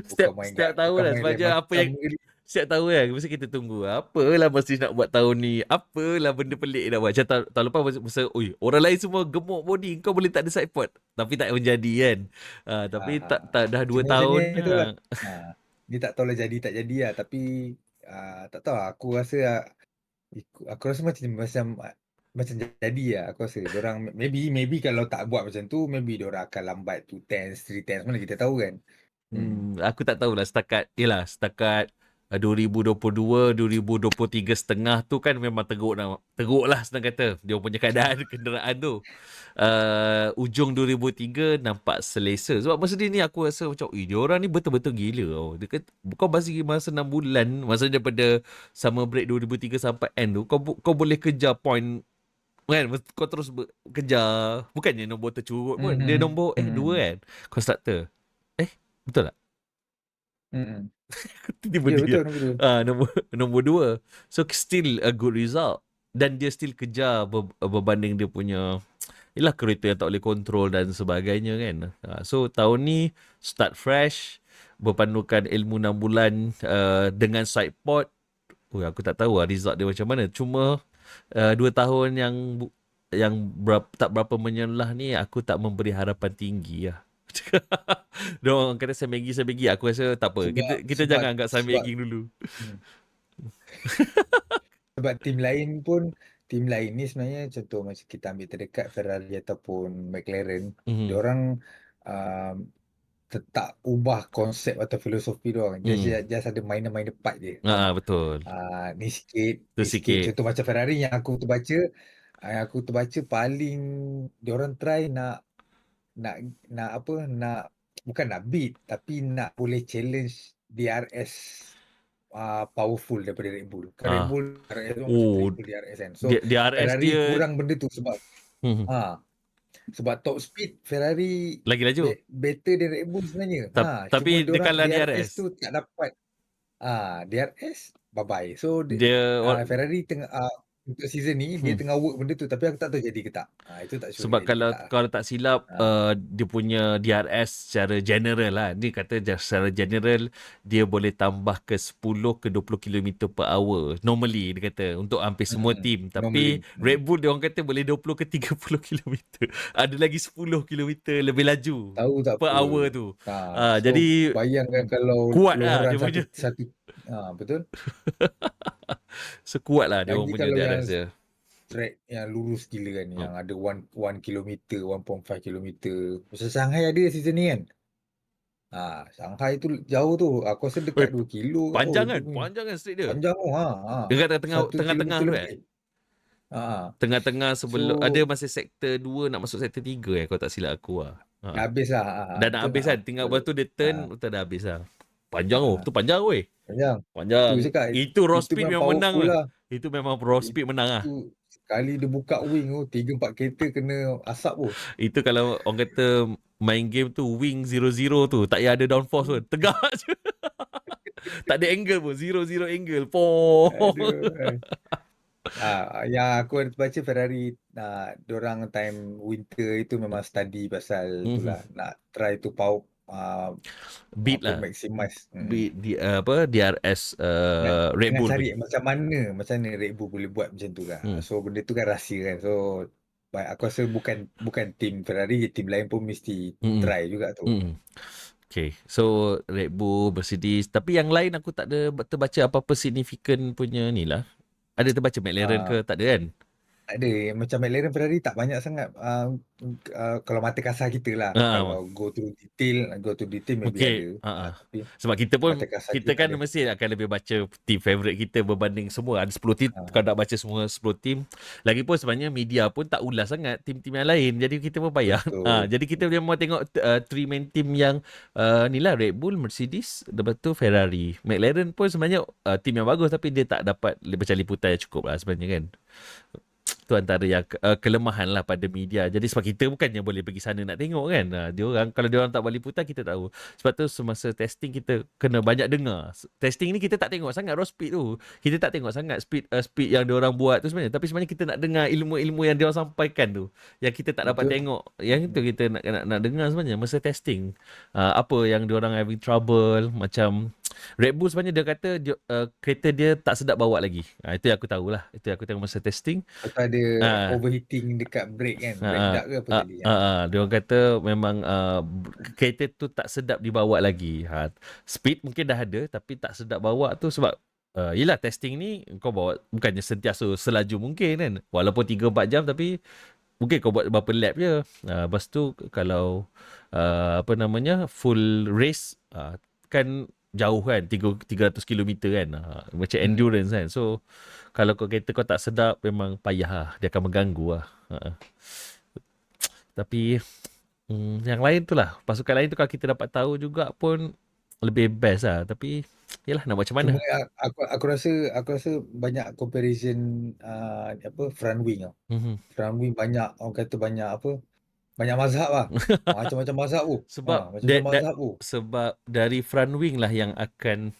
Speaker 1: Setiap tahun
Speaker 2: bukan
Speaker 1: lah
Speaker 2: main lain
Speaker 1: sepanjang apa
Speaker 2: macam
Speaker 1: yang
Speaker 2: ni.
Speaker 1: setiap tahun kan mesti kita tunggu apalah mesti nak buat tahun ni, apalah benda pelik nak buat. Macam tahun lepas masa oi orang lain semua gemuk body, kau boleh tak ada side pod, tapi tak menjadi kan. Tapi tak
Speaker 2: Ah,
Speaker 1: tak dah 2
Speaker 2: cuma macamnya
Speaker 1: tahun.
Speaker 2: tu lah. Dia tak tahulah jadi tak jadi lah. Tapi tak tahu lah. Aku rasa aku rasa macam macam macam jadi lah. Aku rasa diorang maybe kalau tak buat macam tu, maybe diorang akan lambat 2 tenths, 3 tenths, mana kita tahu kan.
Speaker 1: Aku tak tahulah setakat 2022, 2023 setengah tu kan memang teruk lah senang kata. Dia punya keadaan kenderaan tu. Ujung 2003 nampak selesa. Sebab masa ni aku rasa macam, dia orang ni betul-betul gila tau. Dia kata, kau masa 6 bulan, masa daripada summer break 2003 sampai end tu, kau boleh kejar point kan, kau terus kejar, bukannya nombor tercurut pun, dia
Speaker 2: Mhm.
Speaker 1: nombor 2
Speaker 2: Mhm.
Speaker 1: kan, constructor. Betul tak?
Speaker 2: Mhm. Ya,
Speaker 1: Tiba-tiba
Speaker 2: betul, betul.
Speaker 1: nombor 2. So still a good result. Dan dia still kejar berbanding dia punya ialah kereta yang tak boleh kontrol dan sebagainya kan. So tahun ni start fresh, berpandukan ilmu 6 bulan dengan side pod. Aku tak tahu lah result dia macam mana. Cuma 2 tahun yang tak berapa menyelah ni, aku tak memberi harapan tinggi lah. Dia orang kata saya Maggie. Aku rasa tak apa.
Speaker 2: Sebab
Speaker 1: Kita
Speaker 2: sebab
Speaker 1: jangan anggap saya
Speaker 2: sebab
Speaker 1: Maggie dulu.
Speaker 2: hmm, sebab tim lain ni sebenarnya contoh macam kita ambil terdekat Ferrari ataupun McLaren,
Speaker 1: Mhm.
Speaker 2: diorang um, tetap ubah konsep atau filosofi diorang.
Speaker 1: Mhm.
Speaker 2: Just ada minor-minor part je. Faham tak?
Speaker 1: Betul.
Speaker 2: Ni sikit,
Speaker 1: Tu
Speaker 2: ni sikit.
Speaker 1: sikit.
Speaker 2: Contoh macam Ferrari yang aku terbaca paling diorang try nak nak apa nak bukan nak beat tapi nak boleh challenge DRS powerful daripada Red Bull. Kan Red
Speaker 1: Ah.
Speaker 2: Bull DRS tu macam
Speaker 1: Oh,
Speaker 2: triple DRS kan. So
Speaker 1: DRS
Speaker 2: Ferrari
Speaker 1: dia
Speaker 2: kurang benda tu sebab
Speaker 1: mhm,
Speaker 2: ha sebab top speed Ferrari
Speaker 1: lagi laju.
Speaker 2: better than Red Bull sebenarnya. Cuma
Speaker 1: Tapi dia
Speaker 2: diorang
Speaker 1: kalah
Speaker 2: DRS
Speaker 1: DRS.
Speaker 2: tu tak dapat. DRS bye bye. So
Speaker 1: Dia
Speaker 2: Ferrari tengah untuk season ni dia
Speaker 1: hmm.
Speaker 2: tengah work benda tu tapi aku tak tahu jadi ke tak. Itu tak sure
Speaker 1: Sebab
Speaker 2: jadi ke
Speaker 1: kalau
Speaker 2: tak lah.
Speaker 1: kalau tak silap
Speaker 2: Ha.
Speaker 1: dia punya DRS secara general lah. Ni kata secara general dia boleh tambah ke 10 ke 20 kilometer per hour. Normally dia kata untuk hampir semua team. Tapi
Speaker 2: Normally.
Speaker 1: Red Bull dia orang kata boleh 20 ke 30 kilometer. Ada lagi 10 kilometer lebih laju
Speaker 2: Tahu tak
Speaker 1: per
Speaker 2: apa.
Speaker 1: hour tu.
Speaker 2: So
Speaker 1: Jadi
Speaker 2: bayangkan kalau
Speaker 1: kuat
Speaker 2: long
Speaker 1: lah
Speaker 2: run
Speaker 1: dia
Speaker 2: satu
Speaker 1: punya.
Speaker 2: satu betul.
Speaker 1: Sekuat lah dia orang
Speaker 2: Lagi
Speaker 1: punya
Speaker 2: kalau yang
Speaker 1: DRS dia.
Speaker 2: track yang lurus gila kan
Speaker 1: Oh.
Speaker 2: yang ada 1 kilometer, 1.5 kilometer. Macam Shanghai ada season ni kan. Shanghai tu jauh tu. Aku rasa
Speaker 1: Weh,
Speaker 2: dekat 2 kilo kot
Speaker 1: panjang
Speaker 2: dia
Speaker 1: kan?
Speaker 2: punya.
Speaker 1: Panjang kan street dia?
Speaker 2: Panjang tu.
Speaker 1: Dekat tengah-tengah
Speaker 2: 1
Speaker 1: tengah-tengah
Speaker 2: kilometer
Speaker 1: tu kan?
Speaker 2: lebih. Ha.
Speaker 1: Tengah-tengah
Speaker 2: So
Speaker 1: sebelum ada masih sektor 2 nak masuk sektor 3 kalau tak silap aku lah.
Speaker 2: dah habis lah.
Speaker 1: Dah nak
Speaker 2: Betul
Speaker 1: habis kan? Tinggal lepas tu dia turn,
Speaker 2: ha.
Speaker 1: betul dah habis lah. Panjang
Speaker 2: Ha.
Speaker 1: tu panjang weh.
Speaker 2: Panjang. Itu
Speaker 1: Panjang.
Speaker 2: cakap
Speaker 1: Itu raw
Speaker 2: itu
Speaker 1: speed
Speaker 2: memang
Speaker 1: memang menang
Speaker 2: powerful
Speaker 1: lah.
Speaker 2: lah.
Speaker 1: Itu memang raw speed menang lah.
Speaker 2: Itu Kali dia buka wing tu 3-4 kereta kena asap tu.
Speaker 1: Itu kalau orang kata main game tu wing 0-0 tu, tak payah ada downforce pun. Tegak je. Tak ada angle pun. 0-0 angle. Poh.
Speaker 2: Aduh. Yang aku ada baca Ferrari, dorang time winter itu memang study pasal
Speaker 1: Mhm.
Speaker 2: itulah, nak try to
Speaker 1: Beat
Speaker 2: apa
Speaker 1: lah.
Speaker 2: maximize.
Speaker 1: Beat di apa DRS Red
Speaker 2: Tengah
Speaker 1: Bull
Speaker 2: cari
Speaker 1: punya.
Speaker 2: macam mana Red Bull boleh buat macam tu lah.
Speaker 1: Hmm.
Speaker 2: So benda tu kan rahsia kan. So aku rasa bukan tim Ferrari, tim lain pun mesti
Speaker 1: Mm-mm.
Speaker 2: try juga tu.
Speaker 1: Mm-mm. Okay, so Red Bull, Mercedes. Tapi yang lain aku tak ada terbaca apa-apa significant punya ni lah. Ada terbaca McLaren
Speaker 2: Ah,
Speaker 1: ke? Tak ada kan?
Speaker 2: Tak ada, macam McLaren, Ferrari tak banyak sangat, kalau mata kasar kita lah.
Speaker 1: Ah,
Speaker 2: Kalau go to detail maybe ada,
Speaker 1: mungkin
Speaker 2: tapi
Speaker 1: sebab kita
Speaker 2: mata
Speaker 1: pun
Speaker 2: kasar
Speaker 1: kita
Speaker 2: kita tak
Speaker 1: kan
Speaker 2: ada.
Speaker 1: mesti akan lebih baca team favorite kita berbanding semua. Ada 10 team,
Speaker 2: Ah,
Speaker 1: kau nak baca semua 10 team. Lagipun sebenarnya media pun tak ulas sangat tim-tim yang lain. Jadi kita pun payah.
Speaker 2: betul,
Speaker 1: Jadi kita dia mau tengok three main team yang ni lah, Red Bull, Mercedes, lepas tu Ferrari. McLaren pun sebenarnya team yang bagus tapi dia tak dapat macam liputan yang cukup lah sebenarnya kan. Tu antara yang kelemahan lah pada media. Jadi sebab kita bukannya boleh pergi sana nak tengok kan. Dia orang kalau dia orang tak buat liputan kita tahu. Sebab tu semasa testing kita kena banyak dengar. Testing ni kita tak tengok sangat raw speed tu. Kita tak tengok sangat speed yang dia orang buat tu sebenarnya. Tapi sebenarnya kita nak dengar ilmu-ilmu yang dia orang sampaikan tu. Yang kita tak dapat
Speaker 2: betul.
Speaker 1: tengok. Yang itu kita nak dengar sebenarnya masa testing. Apa yang dia orang having trouble, macam Red Bull sebenarnya dia kata kereta dia tak sedap bawa lagi. Itu yang aku tahulah. Itu yang aku tengok masa testing.
Speaker 2: Lepas tu ada
Speaker 1: Ah,
Speaker 2: overheating dekat brake kan, brake
Speaker 1: ah,
Speaker 2: duct ke apa
Speaker 1: ah,
Speaker 2: tadi?
Speaker 1: dia orang kata memang kereta tu tak sedap dibawa lagi. Speed mungkin dah ada tapi tak sedap bawa tu sebab yelah testing ni kau bawa bukannya sentiasa selaju mungkin kan. Walaupun 3-4 jam tapi mungkin kau buat berapa lap je. Lepas tu kalau apa namanya full race kan jauh kan 300 kilometer kan. Macam
Speaker 2: Hmm,
Speaker 1: endurance kan. So kalau kau kereta kau tak sedap memang payah lah. Dia akan mengganggu lah. Tapi yang lain tu lah. Pasukan lain tu kalau kita dapat tahu juga pun lebih best lah. Tapi yelah nak buat macam mana.
Speaker 2: Cuma aku rasa banyak comparison, apa, front wing tau.
Speaker 1: Mhm.
Speaker 2: Front wing banyak, orang kata banyak apa, banyak mazhab lah. Macam-macam mazhab tu.
Speaker 1: Sebab
Speaker 2: Macam-macam mazhab tu.
Speaker 1: sebab dari front wing lah yang akan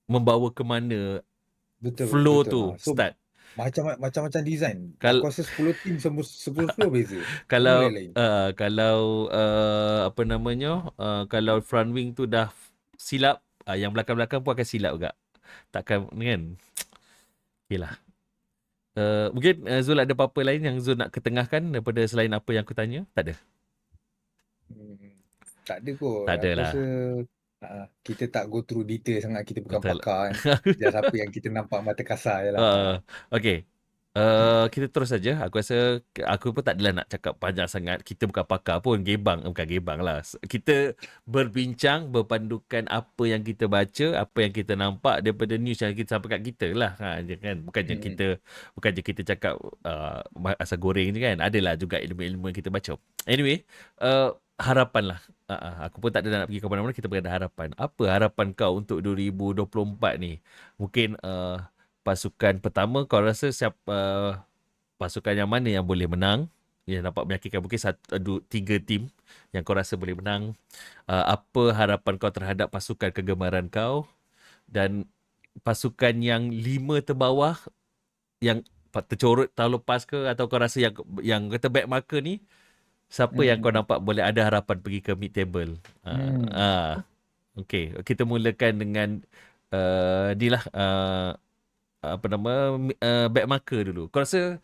Speaker 1: membawa ke mana
Speaker 2: Betul
Speaker 1: flow
Speaker 2: betul.
Speaker 1: tu
Speaker 2: So
Speaker 1: start.
Speaker 2: macam-macam design. Aku
Speaker 1: Kal
Speaker 2: rasa 10 team, 10 floor beza. Semua
Speaker 1: kalau
Speaker 2: lain-lain.
Speaker 1: apa namanya kalau front wing tu dah silap, yang belakang-belakang pun akan silap juga. Takkan kan. Okay lah. Mungkin Zul ada apa-apa lain yang Zul nak ketengahkan daripada selain apa yang aku tanya? Tak ada.
Speaker 2: Hmm, Tak ada kot.
Speaker 1: Tak ada
Speaker 2: Aku
Speaker 1: lah.
Speaker 2: rasa kita tak go through detail sangat. Kita bukan
Speaker 1: Betul.
Speaker 2: pakar kan. Just apa yang kita nampak mata kasar je lah.
Speaker 1: Okay. Kita terus saja. Aku rasa aku pun tak adalah nak cakap panjang sangat. Kita bukan pakar pun. Bukan gebang lah. Kita berbincang berpandukan apa yang kita baca, apa yang kita nampak daripada news yang kita sampai kat kita lah. Kan?
Speaker 2: Hmm.
Speaker 1: Bukan je kita cakap asal goreng je kan. Adalah juga ilmu-ilmu yang kita baca. Anyway, harapan lah. Aku pun tak ada nak pergi ke mana-mana. Kita berada harapan. Apa harapan kau untuk 2024 ni? Mungkin pasukan pertama kau rasa pasukan yang mana yang boleh menang, yang dapat meyakinkan mungkin tiga tim yang kau rasa boleh menang. Apa harapan kau terhadap pasukan kegemaran kau, dan pasukan yang 5 terbawah yang tercorot tahun lepas ke, atau kau rasa yang kata back marker ni, siapa yang kau
Speaker 2: Hmm.
Speaker 1: nampak boleh ada harapan pergi ke mid table.
Speaker 2: Hmm.
Speaker 1: Okay, kita mulakan dengan ni lah, apa nama, back marker dulu. Kau rasa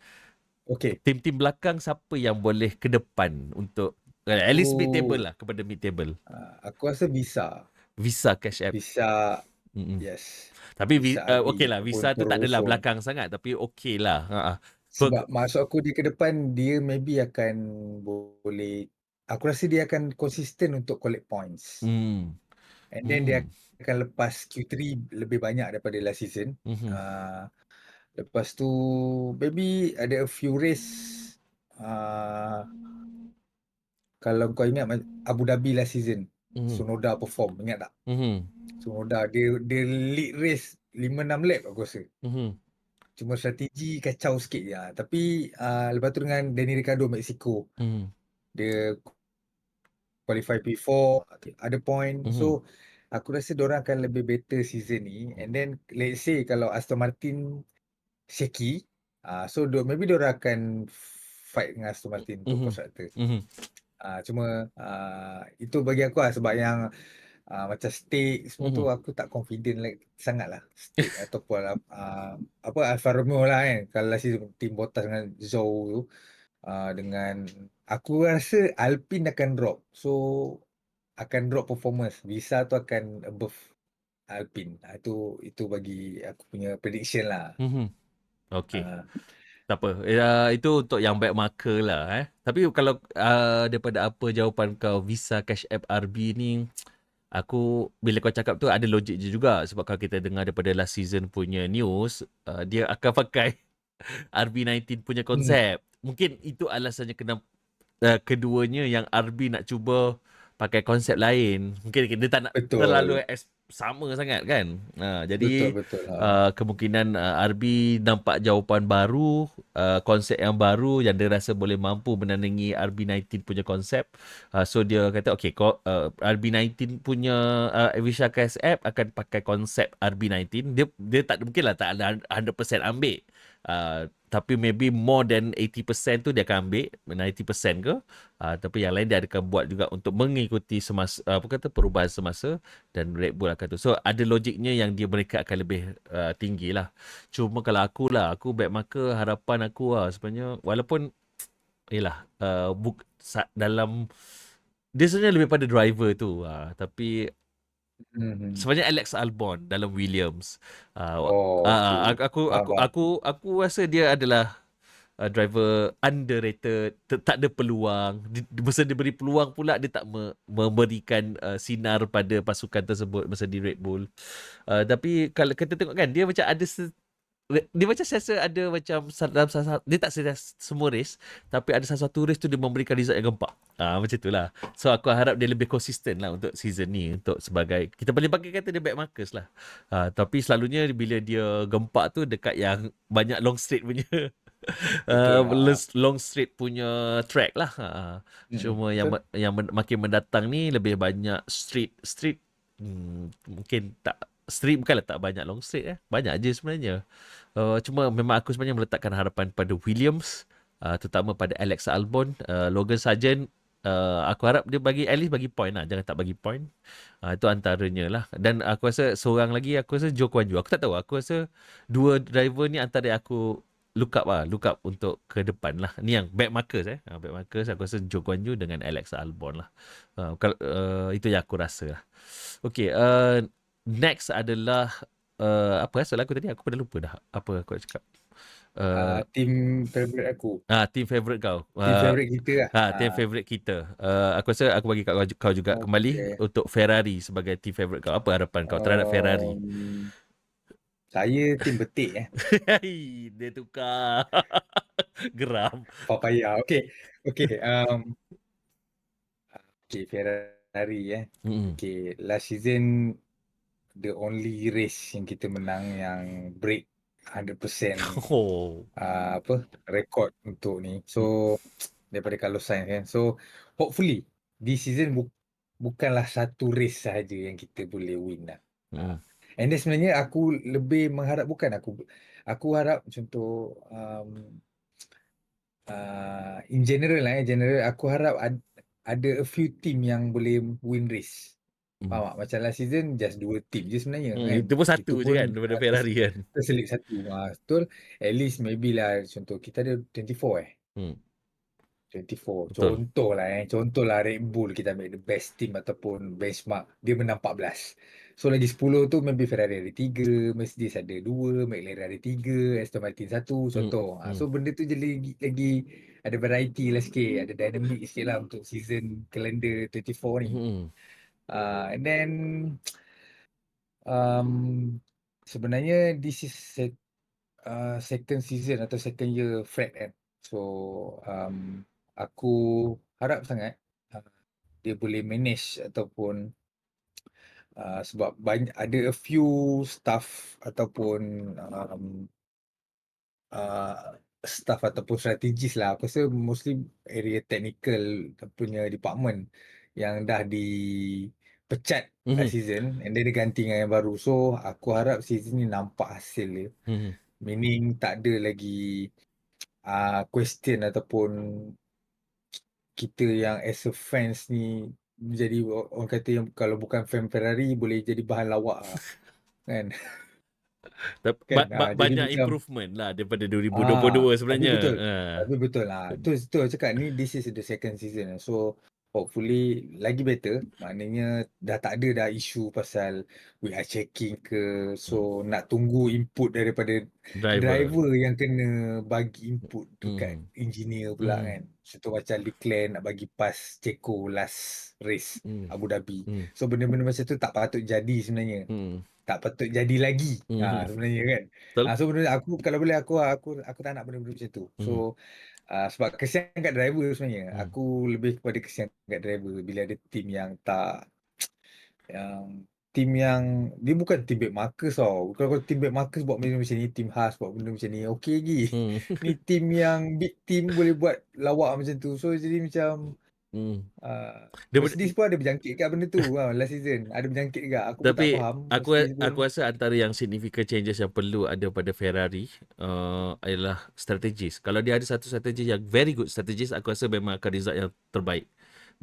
Speaker 2: Okay.
Speaker 1: tim-tim belakang siapa yang boleh ke depan untuk at least mid table
Speaker 2: Aku
Speaker 1: lah, kepada mid table.
Speaker 2: aku rasa bisa.
Speaker 1: Visa Cash App.
Speaker 2: Bisa,
Speaker 1: Mm-mm.
Speaker 2: yes.
Speaker 1: Tapi
Speaker 2: Bisa
Speaker 1: okay
Speaker 2: Albi
Speaker 1: lah,
Speaker 2: ataupun
Speaker 1: Visa tu tak adalah
Speaker 2: Ferguson.
Speaker 1: belakang sangat tapi okay lah.
Speaker 2: Sebab maksud aku dia ke depan, dia maybe akan boleh, aku rasa dia akan konsisten untuk collect points.
Speaker 1: Hmm.
Speaker 2: And then dia
Speaker 1: Hmm.
Speaker 2: akan lepas Q3 lebih banyak daripada last season.
Speaker 1: Hmm.
Speaker 2: Lepas tu maybe ada a few race, uh, kalau kau ingat Abu Dhabi last season,
Speaker 1: Hmm.
Speaker 2: Tsunoda perform, ingat tak?
Speaker 1: Hmm.
Speaker 2: Tsunoda dia lead race 5-6 lap aku rasa.
Speaker 1: Hmm.
Speaker 2: cuma strategi kacau sikit je. Tapi, lepas tu dengan Danny Ricciardo Mexico,
Speaker 1: Mhm.
Speaker 2: dia qualify P4, ada point.
Speaker 1: Mhm.
Speaker 2: So, aku rasa diorang akan lebih better season ni. And then let's say kalau Aston Martin shaky, so maybe diorang akan fight dengan Aston Martin untuk
Speaker 1: Mhm.
Speaker 2: constructor.
Speaker 1: Mhm.
Speaker 2: Cuma, itu bagi aku sebab yang macam stake semua tu
Speaker 1: Mhm.
Speaker 2: aku tak confident sangatlah stake ataupun apa Alfa Romeo lah kan. Kalau last season team Bottas dengan Zhou tu, dengan aku rasa Alpine akan drop. So akan drop performance. Visa tu akan above Alpine. Itu bagi aku punya prediction lah.
Speaker 1: Mhm. Okey.
Speaker 2: Ah,
Speaker 1: Tak apa. Itu untuk yang back marker lah. Tapi kalau daripada apa jawapan kau Visa Cash App RB ni, aku bila kau cakap tu ada logik je juga. Sebab kalau kita dengar daripada last season punya news, dia akan pakai RB19 punya
Speaker 2: hmm,
Speaker 1: konsep. Mungkin itu alasannya kenapa keduanya yang RB nak cuba pakai konsep lain. Mungkin dia tak nak terlalu
Speaker 2: betul.
Speaker 1: sama sangat kan.
Speaker 2: Betul
Speaker 1: Jadi
Speaker 2: betul.
Speaker 1: kemungkinan RB nampak jawapan baru, konsep yang baru yang dia rasa boleh mampu menandingi RB19 punya konsep. So dia kata okay, RB19 punya Avisha KS app akan pakai konsep RB19. Dia tak mungkinlah tak ada 100% ambil. Tapi maybe more than 80% tu dia akan ambil, 90% ke. Tapi yang lain dia akan buat juga untuk mengikuti semasa apa kata perubahan semasa, dan Red Bull akan tu. So ada logiknya yang mereka akan lebih tinggi lah. Cuma kalau aku back marker, harapan aku sebenarnya walaupun yalah dalam dia sebenarnya lebih pada driver tu, tapi
Speaker 2: Hmm.
Speaker 1: sebenarnya Alex Albon dalam Williams.
Speaker 2: Oh, okey. Faham faham.
Speaker 1: Aku rasa dia adalah driver underrated, tak ada peluang. Masa dia beri peluang pula dia tak memberikan sinar pada pasukan tersebut masa di Red Bull. Tapi kalau kita tengok kan dia macam ada dia macam saya rasa ada macam dalam dia tak semua race, tapi ada satu race tu dia memberikan result yang gempak. Macam itulah. So aku harap dia lebih konsisten lah untuk season ni, untuk sebagai kita boleh pakai kata dia back markers lah. Tapi selalunya bila dia gempak tu dekat yang banyak long straight punya
Speaker 2: Betul.
Speaker 1: long straight punya track lah. Cuma yang
Speaker 2: Betul.
Speaker 1: makin mendatang ni lebih banyak street. Mungkin tak street, bukanlah tak banyak long straight. Banyak je sebenarnya. Cuma memang aku sebenarnya meletakkan harapan pada Williams, terutama pada Alex Albon, Logan Sargent. Aku harap dia bagi at least bagi point lah, jangan tak bagi point. Itu antaranya lah. Dan aku rasa seorang lagi, aku rasa Joe Kwan Yu. Aku tak tahu, aku rasa dua driver ni antara aku look up untuk ke depan lah. Ni yang back markers back markers aku rasa Joe Kwan Yu dengan Alex Albon lah. Itu yang aku rasa lah. Okay, next adalah apa soalan aku tadi? Aku dah lupa dah apa aku nak cakap.
Speaker 2: Team favourite aku.
Speaker 1: Team favourite kau.
Speaker 2: Team favourite kita lah.
Speaker 1: Team favourite kita. Aku rasa aku bagi kat kau juga kembali
Speaker 2: Okey.
Speaker 1: untuk Ferrari sebagai team favourite kau. Apa harapan kau terhadap Ferrari?
Speaker 2: Um, saya tim betik
Speaker 1: Dia tukar. Geram.
Speaker 2: Papaya. Okey. Okey, okey Ferrari
Speaker 1: Mm-mm.
Speaker 2: Okey, last season the only race yang kita menang yang break 100%
Speaker 1: Oh.
Speaker 2: apa rekod untuk ni. So daripada Carlos Sainz kan. So hopefully this season bukanlah satu race sahaja yang kita boleh win lah.
Speaker 1: Mm-mm.
Speaker 2: Ah. And then sebenarnya aku lebih mengharap bukan aku harap contoh in general general aku harap ada a few team yang boleh win race.
Speaker 1: Mm.
Speaker 2: Faham tak? Macam last season just 2 team je sebenarnya kan.
Speaker 1: Itu pun satu
Speaker 2: Itu
Speaker 1: je
Speaker 2: pun
Speaker 1: kan daripada Ferrari kan.
Speaker 2: terselit satu. Betul. At least maybe lah contoh kita ada 24
Speaker 1: Hmm.
Speaker 2: 24.
Speaker 1: Betul.
Speaker 2: Contohlah Red Bull kita ambil the best team ataupun benchmark dia menang 14. So lagi 10 tu maybe Ferrari ada 3, Mercedes ada 2, McLaren ada 3, Aston Martin 1
Speaker 1: Hmm.
Speaker 2: contoh. So
Speaker 1: Hmm.
Speaker 2: benda tu jadi lagi ada variety lah sikit, ada dynamic sikit lah untuk season calendar 24 ni.
Speaker 1: Hmm.
Speaker 2: And then um, sebenarnya this is second season atau second year Fred kan. So aku harap sangat uh, dia boleh manage ataupun sebab banyak ada a few staff ataupun staff ataupun strategis lah. Aku rasa mostly area technical punya department yang dah dipecat last
Speaker 1: Mhm.
Speaker 2: season and then dia ganti dengan yang baru. So aku harap season ni nampak hasil dia.
Speaker 1: Mhm.
Speaker 2: Meaning tak ada lagi question ataupun kita yang as a fans ni jadi orang kata yang kalau bukan fan Ferrari boleh jadi bahan lawak lah, kan? Kan? Jadi
Speaker 1: Banyak
Speaker 2: macam
Speaker 1: improvement lah daripada 2022
Speaker 2: Tapi
Speaker 1: sebenarnya.
Speaker 2: betul.
Speaker 1: Ha.
Speaker 2: Tapi betul lah. Tu aku cakap ni this is the second season. So hopefully lagi better. Maknanya dah tak ada dah isu pasal we are checking ke. So
Speaker 1: Hmm.
Speaker 2: nak tunggu input daripada
Speaker 1: Driver.
Speaker 2: driver yang kena bagi input dekat
Speaker 1: Hmm.
Speaker 2: engineer pula
Speaker 1: Hmm.
Speaker 2: kan. Contoh macam Leclerc nak bagi pas Checo last race
Speaker 1: Hmm.
Speaker 2: Abu Dhabi.
Speaker 1: Hmm.
Speaker 2: So benda-benda macam tu tak patut jadi sebenarnya,
Speaker 1: Hmm.
Speaker 2: tak patut jadi lagi
Speaker 1: Hmm.
Speaker 2: sebenarnya kan.
Speaker 1: Betul?
Speaker 2: So benda aku kalau boleh aku tak nak benda-benda macam tu. So
Speaker 1: Hmm.
Speaker 2: sebab kesian kat driver sebenarnya.
Speaker 1: Hmm.
Speaker 2: Aku lebih kepada kesian kat driver bila ada team yang tak yang team yang dia bukan team back markers tau. Kalau team back markers buat benda macam ni, team Haas buat benda macam ni, okey lagi.
Speaker 1: Hmm.
Speaker 2: Ni team yang big team boleh buat lawak macam tu. So jadi macam
Speaker 1: Hmm.
Speaker 2: Mercedes pun ada berjangkit kat benda tu last season. Ada berjangkit juga. Aku pun tak
Speaker 1: Tapi
Speaker 2: faham. Mercedes
Speaker 1: aku
Speaker 2: pun
Speaker 1: rasa antara yang significant changes yang perlu ada pada Ferrari adalah strategis. Kalau dia ada satu strategi yang very good strategis, aku rasa memang akan result yang terbaik.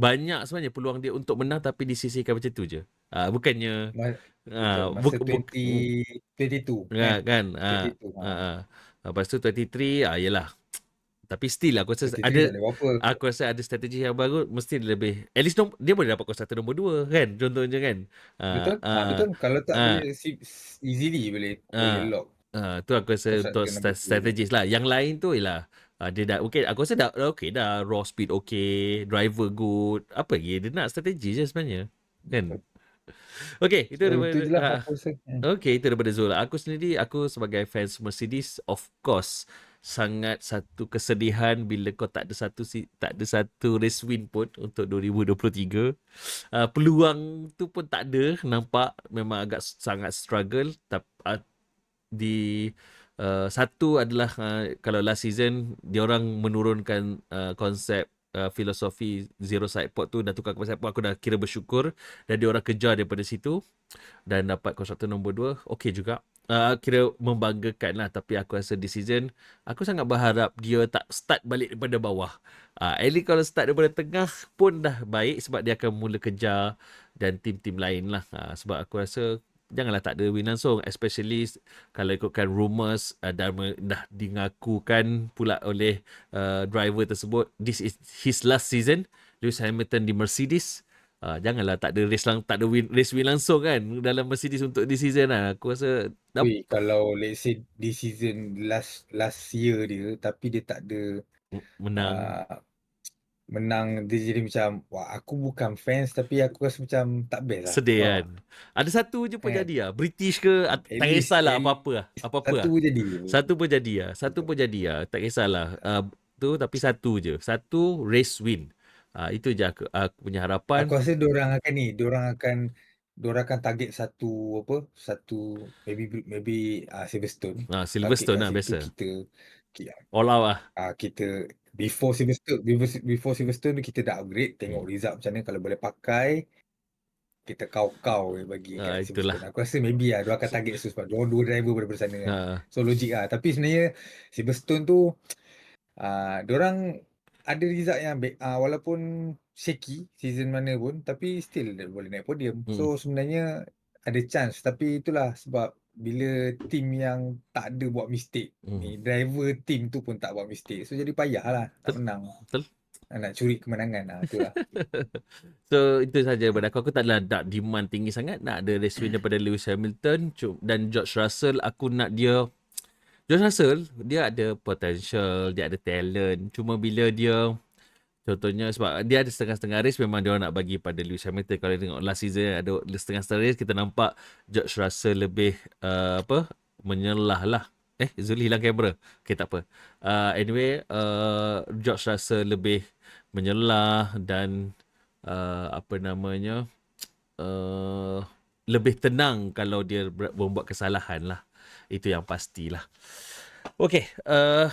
Speaker 1: Banyak sebenarnya peluang dia untuk menang tapi disisihkan macam tu je. Bukannya
Speaker 2: ma- betul masa 2022 kan.
Speaker 1: kan
Speaker 2: 22
Speaker 1: lepas tu 23 yelah. Tapi still aku rasa
Speaker 2: 23 tak
Speaker 1: ada
Speaker 2: ada apa-apa.
Speaker 1: strategi yang baru mesti lebih at least dia boleh dapat kuasa 1 nombor 2 kan contohnya kan.
Speaker 2: Betul?
Speaker 1: Ah
Speaker 2: Betul. Kalau tak
Speaker 1: ah
Speaker 2: boleh easily boleh
Speaker 1: ah
Speaker 2: lock
Speaker 1: tu aku rasa
Speaker 2: kos
Speaker 1: untuk
Speaker 2: satu nombor 2 tu.
Speaker 1: strategis lah. Yang lain tu ialah dia dah okay, aku rasa dah okay dah, raw speed okay, driver good, apa lagi dia nak, strategi je sebenarnya kan.
Speaker 2: Betul.
Speaker 1: Okay, itu
Speaker 2: So itu
Speaker 1: daripada
Speaker 2: je lah aku rasa.
Speaker 1: okay, itu daripada Zul. Aku sendiri, aku sebagai fans Mercedes, of course, sangat satu kesedihan bila kau tak ada satu race win pun untuk 2023. Peluang tu pun tak ada, nampak memang agak sangat struggle. Di satu adalah kalau last season dia orang menurunkan konsep filosofi zero side pod tu dan tukar kepada side pod, aku dah kira bersyukur dan dia orang kejar daripada situ dan dapat konstruktor nombor 2 okey juga. Kira membanggakan lah, tapi aku rasa di season aku sangat berharap dia tak start balik daripada bawah. At least kalau start daripada tengah pun dah baik sebab dia akan mula kejar dan tim-tim lain lah. Sebab aku rasa janganlah tak ada win langsung, especially kalau ikutkan rumours dah dingakukan pula oleh driver tersebut this is his last season, Lewis Hamilton di Mercedes. Janganlah tak ada tak ada race win langsung kan dalam Mercedes untuk this season lah. Aku rasa
Speaker 2: Kalau let's say di season last year dia tapi dia tak ada
Speaker 1: menang
Speaker 2: uh, menang, dia jadi macam wah aku bukan fans tapi aku rasa macam tak best lah.
Speaker 1: sedih
Speaker 2: Faham
Speaker 1: kan.
Speaker 2: tak?
Speaker 1: Ada satu je pun
Speaker 2: Kan?
Speaker 1: jadi lah. British ke
Speaker 2: At
Speaker 1: tak
Speaker 2: least
Speaker 1: kisahlah apa-apa lah. Apa-apa
Speaker 2: satu
Speaker 1: lah.
Speaker 2: jadi.
Speaker 1: Satu pun jadi lah. Satu
Speaker 2: Betul.
Speaker 1: pun jadi lah. Tak kisahlah. Tu tapi satu je. Satu race win. Itu je aku punya
Speaker 2: Aku
Speaker 1: harapan.
Speaker 2: rasa diorang akan target satu apa? Satu maybe Silverstone. Target
Speaker 1: Silverstone
Speaker 2: kat
Speaker 1: lah
Speaker 2: situ
Speaker 1: biasa.
Speaker 2: ki-
Speaker 1: All out lah.
Speaker 2: kita before Silverstone ni kita dah upgrade, tengok
Speaker 1: Hmm.
Speaker 2: result macam mana, kalau boleh pakai kita kau bagi kat
Speaker 1: Itulah.
Speaker 2: Silverstone. Aku rasa maybe dia akan target tu sebab dua driver daripada sana kan.
Speaker 1: Uh,
Speaker 2: So logik tapi sebenarnya Silverstone tu diorang ada result yang baik, walaupun shaky season mana pun tapi still dia boleh naik podium. So
Speaker 1: hmm.
Speaker 2: sebenarnya ada chance tapi itulah sebab bila team yang tak ada buat mistake ni,
Speaker 1: Hmm.
Speaker 2: driver team tu pun tak buat mistake, so jadi payahlah nak
Speaker 1: Betul.
Speaker 2: menang,
Speaker 1: Betul.
Speaker 2: nak curi kemenangan. Itulah.
Speaker 1: So itu saja daripada aku. Aku taklah nak demand tinggi sangat nak ada race win daripada Lewis Hamilton dan George Russell. Aku nak dia, George Russell dia ada potential, dia ada talent. Cuma bila dia, contohnya sebab dia ada setengah-setengah race memang dia orang nak bagi pada Lewis Hamilton. Kalau tengok last season ada setengah-setengah race kita nampak George Russell lebih menyelah lah. Zul hilang kamera. Okay, tak apa. Anyway, George Russell lebih menyelah dan apa namanya, lebih tenang kalau dia membuat kesalahan lah. Itu yang pastilah. Okey,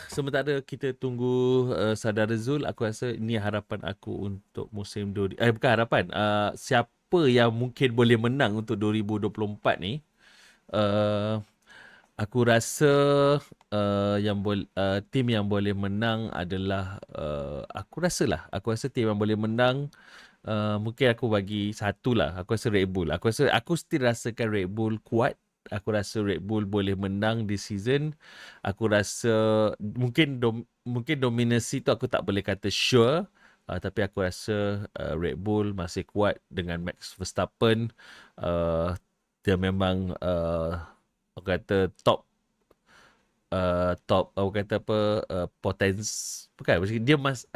Speaker 1: sementara kita tunggu saudara Zul, aku rasa ini harapan aku untuk musim bukan harapan, siapa yang mungkin boleh menang untuk 2024 ni. Uh, aku rasa tim yang boleh menang adalah aku rasa tim yang boleh menang mungkin aku bagi satu lah. Aku rasa Red Bull. Aku still rasakan Red Bull kuat. Aku rasa Red Bull boleh menang di season. Aku rasa mungkin dominasi tu aku tak boleh kata sure. Tapi aku rasa Red Bull masih kuat dengan Max Verstappen. Uh, dia memang aku kata apa kata apa bukan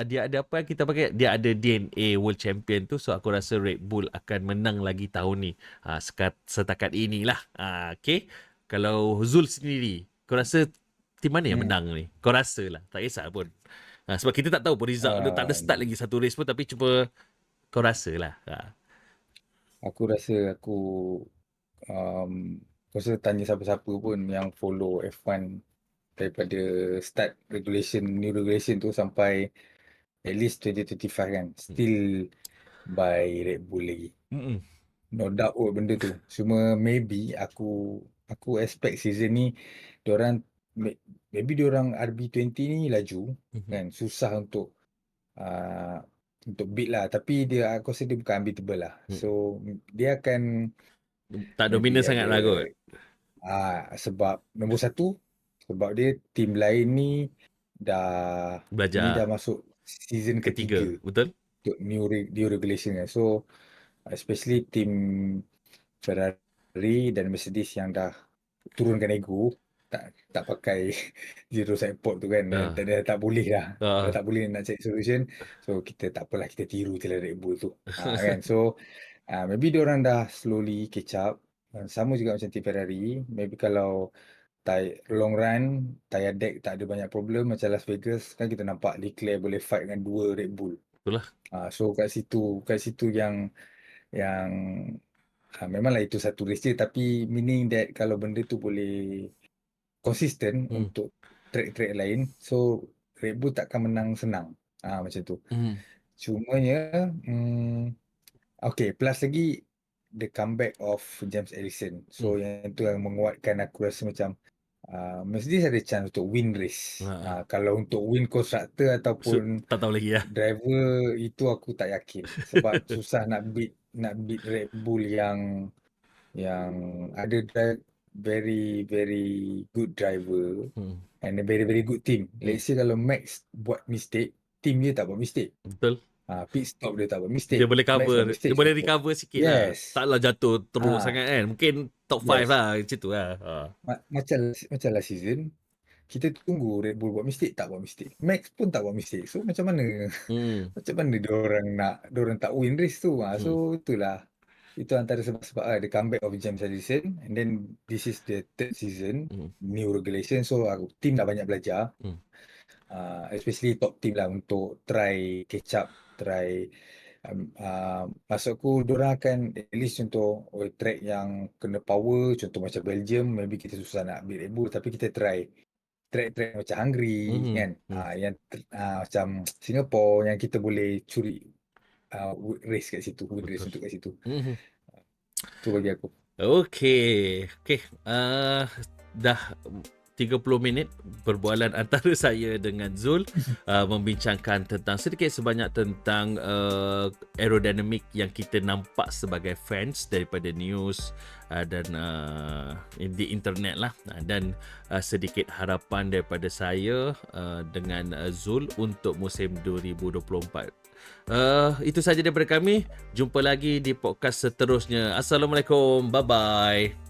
Speaker 1: dia ada apa yang kita pakai, dia ada DNA world champion tu, so aku rasa Red Bull akan menang lagi tahun ni. Setakat inilah. Okay, kalau Zul sendiri kau rasa tim mana yang
Speaker 2: Hmm.
Speaker 1: menang ni, kau rasa lah, tak kisah pun. Sebab kita tak tahu pun result dia, tak ada start
Speaker 2: Um,
Speaker 1: lagi satu race pun, tapi cuba kau rasa lah.
Speaker 2: aku rasa um, aku rasa tanya siapa-siapa pun yang follow F1 daripada start new regulation tu sampai at least 2025 kan, still by Red Bull lagi.
Speaker 1: Mm-mm.
Speaker 2: No doubt kot benda tu. Cuma maybe aku expect season ni diorang maybe diorang RB20 ni laju
Speaker 1: Mhm.
Speaker 2: kan, susah uh, untuk beat lah, tapi aku rasa dia bukan unbeatable lah. So
Speaker 1: Mm.
Speaker 2: dia akan
Speaker 1: Tak
Speaker 2: maybe
Speaker 1: dominan sangat
Speaker 2: ada
Speaker 1: lah kot.
Speaker 2: sebab nombor satu, sebab dia tim lain ni dah dah
Speaker 1: Belajar
Speaker 2: masuk season ketiga
Speaker 1: ketiga, betul?
Speaker 2: untuk new regulation kan. So especially tim Ferrari dan Mercedes yang dah turunkan ego, tak pakai zero side port tu kan,
Speaker 1: Ah.
Speaker 2: tak boleh dah. Dah
Speaker 1: Ah.
Speaker 2: tak boleh nak cari solution. So kita tak apalah, kita tiru je lah Red Bull tu. Kan. So maybe diorang dah slowly catch up. Sama juga macam tim Ferrari. Maybe kalau long run, tayar deck tak ada banyak problem macam Las Vegas, kan kita nampak Leclerc boleh fight dengan dua Red Bull.
Speaker 1: Betul lah.
Speaker 2: So kat situ yang memanglah itu satu race je, tapi meaning that kalau benda tu boleh konsisten
Speaker 1: Hmm.
Speaker 2: untuk track-track lain, so Red Bull takkan menang senang. Macam tu.
Speaker 1: Hmm.
Speaker 2: Cumanya, okay, plus lagi the comeback of James Allison. So
Speaker 1: Hmm.
Speaker 2: yang tu yang menguatkan aku rasa macam Mercedes ada chance untuk win race.
Speaker 1: Ah.
Speaker 2: Kalau untuk win constructor ataupun
Speaker 1: Tak tahu lagi ya.
Speaker 2: driver, itu aku tak yakin. Sebab susah nak beat Red Bull yang ada very very good driver
Speaker 1: Hmm.
Speaker 2: and a very very good team.
Speaker 1: Hmm.
Speaker 2: Let's say kalau Max buat mistake, team dia tak buat mistake.
Speaker 1: Betul.
Speaker 2: Pit stop dia tak buat
Speaker 1: Dia
Speaker 2: mistake.
Speaker 1: boleh
Speaker 2: Max buat
Speaker 1: cover, dia
Speaker 2: mistake
Speaker 1: boleh
Speaker 2: siapa?
Speaker 1: recover sikit lah.
Speaker 2: Yes.
Speaker 1: Taklah jatuh teruk
Speaker 2: Ah,
Speaker 1: sangat kan. Mungkin top 5
Speaker 2: yes.
Speaker 1: lah macam tu lah.
Speaker 2: Macam lah season, kita tunggu Red Bull buat mistake, tak buat mistake. Max pun tak buat mistake. So macam mana?
Speaker 1: Hmm.
Speaker 2: Macam mana diorang tak win race tu? So
Speaker 1: Hmm.
Speaker 2: itulah. Itu antara sebab-sebab the comeback of James Allison, and then this is the third season,
Speaker 1: Hmm.
Speaker 2: new regulation, so team dah banyak belajar,
Speaker 1: Hmm.
Speaker 2: especially top team lah, untuk try catch up, try maksudku diorang akan at least contoh track yang kena power, contoh macam Belgium, maybe kita susah nak beat Red Bull, tapi kita try track-track macam Hungary
Speaker 1: Hmm.
Speaker 2: kan,
Speaker 1: Hmm.
Speaker 2: yang macam Singapore, yang kita boleh curi race kat situ, win race
Speaker 1: Betul.
Speaker 2: untuk kat situ.
Speaker 1: Hmm.
Speaker 2: Tu bagi aku.
Speaker 1: Okey. Okey. Dah 30 minit perbualan antara saya dengan Zul membincangkan tentang sedikit sebanyak tentang aerodinamik yang kita nampak sebagai fans daripada news dan di internet lah, dan sedikit harapan daripada saya dengan Zul untuk musim 2024. Itu saja daripada kami. Jumpa lagi di podcast seterusnya. Assalamualaikum. Bye-bye.